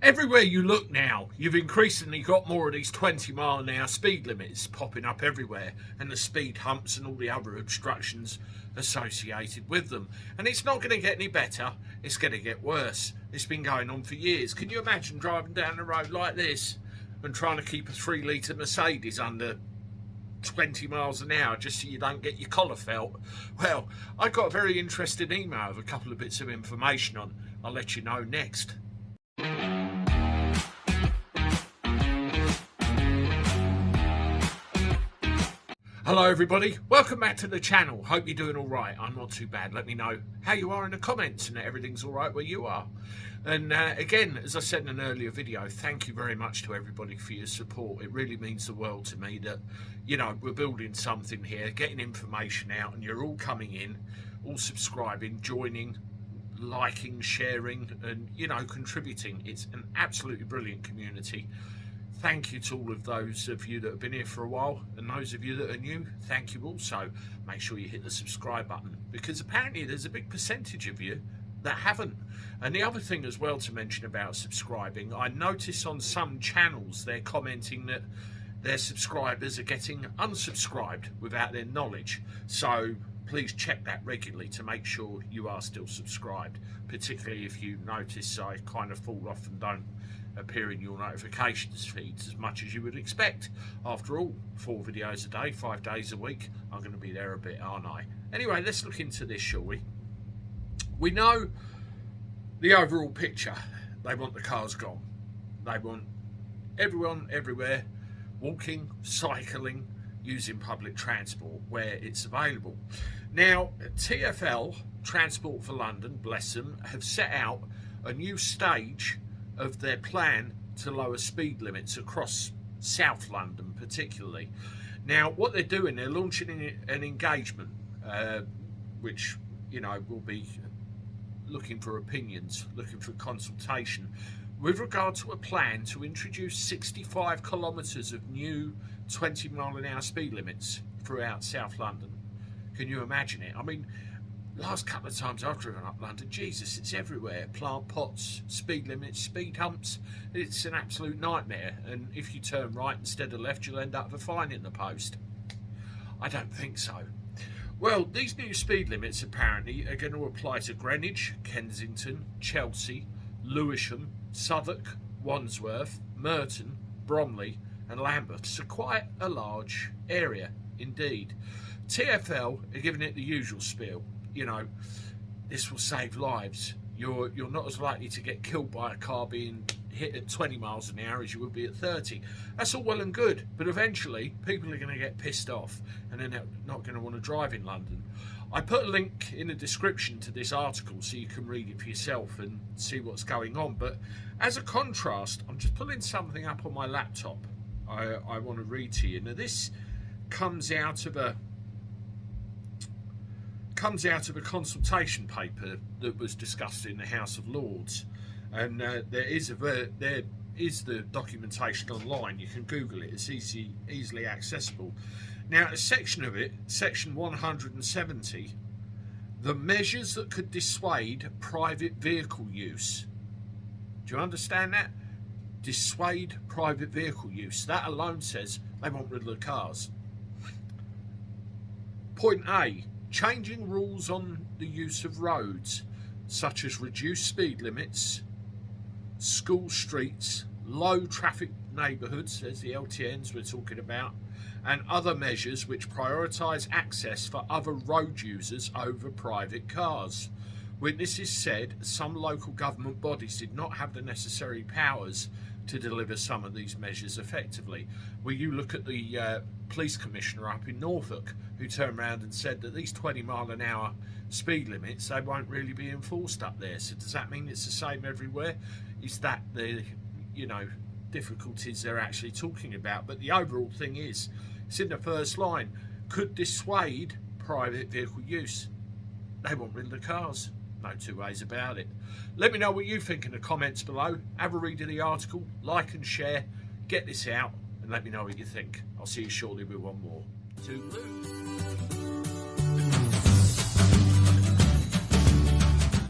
Everywhere you look now, you've increasingly got more of these 20-mile-an-hour speed limits popping up everywhere, and the speed humps and all the other obstructions associated with them. And it's not going to get any better, it's going to get worse. It's been going on for years. Can you imagine driving down the road like this and trying to keep a 3-litre Mercedes under 20 miles an hour just so you don't get your collar felt? Well, I got a very interesting email with a couple of bits of information on. I'll let you know next. Hello everybody, welcome back to the channel. Hope you're doing all right. I'm not too bad. Let me know how you are in the comments and that everything's all right where you are. And again, as I said in an earlier video, thank you very much to everybody for your support. It really means the world to me that, you know, we're building something here, getting information out, and you're all coming in, all subscribing, joining, liking, sharing, and, you know, contributing. It's an absolutely brilliant community. Thank you to all of those of you that have been here for a while, and those of you that are new, thank you also. Make sure you hit the subscribe button, because apparently there's a big percentage of you that haven't. And the other thing as well to mention about subscribing, I notice on some channels they're commenting that their subscribers are getting unsubscribed without their knowledge. So please check that regularly to make sure you are still subscribed, particularly if you notice I kind of fall off and don't appear in your notifications feeds as much as you would expect. After all, 4 videos a day, 5 days a week, I'm going to be there a bit, aren't I? Anyway, let's look into this, shall we? We know the overall picture. They want the cars gone. They want everyone everywhere walking, cycling, using public transport where it's available. Now, TFL, Transport for London, bless them, have set out a new stage of their plan to lower speed limits across South London particularly. Now what they're doing, they're launching an engagement which, you know, will be looking for opinions, looking for consultation with regard to a plan to introduce 65 kilometres of new 20-mile-an-hour speed limits throughout South London. Can you imagine it? I mean, last couple of times I've driven up London, Jesus, it's everywhere. Plant pots, speed limits, speed humps. It's an absolute nightmare. And if you turn right instead of left, you'll end up with a fine in the post. I don't think so. Well, these new speed limits apparently are going to apply to Greenwich, Kensington, Chelsea, Lewisham, Southwark, Wandsworth, Merton, Bromley and Lambeth. So quite a large area indeed. TFL are giving it the usual spiel. You know, this will save lives. You're not as likely to get killed by a car being hit at 20 miles an hour as you would be at 30. That's all well and good, but eventually people are going to get pissed off and they're not going to want to drive in London. I put a link in the description to this article so you can read it for yourself and see what's going on. But as a contrast, I'm just pulling something up on my laptop I want to read to you. Now this comes out of a consultation paper that was discussed in the House of Lords, and there is the documentation online. You can Google it, it's easily accessible. Now a section of it, section 170, the measures that could dissuade private vehicle use. Do you understand that? Dissuade private vehicle use. That alone says they want rid of the cars. Point A, changing rules on the use of roads, such as reduced speed limits, school streets, low traffic neighbourhoods, there's the LTNs we're talking about, and other measures which prioritise access for other road users over private cars. Witnesses said some local government bodies did not have the necessary powers to deliver some of these measures effectively. Well, you look at the police commissioner up in Norfolk, who turned around and said that these 20-mile-an-hour speed limits, they won't really be enforced up there. So does that mean it's the same everywhere? Is that the, you know, difficulties they're actually talking about? But the overall thing is, it's in the first line, could dissuade private vehicle use. They want rid of the cars. No two ways about it. Let me know what you think in the comments below. Have a read of the article, like and share, get this out, and let me know what you think. I'll see you shortly with one more. Toodaloo.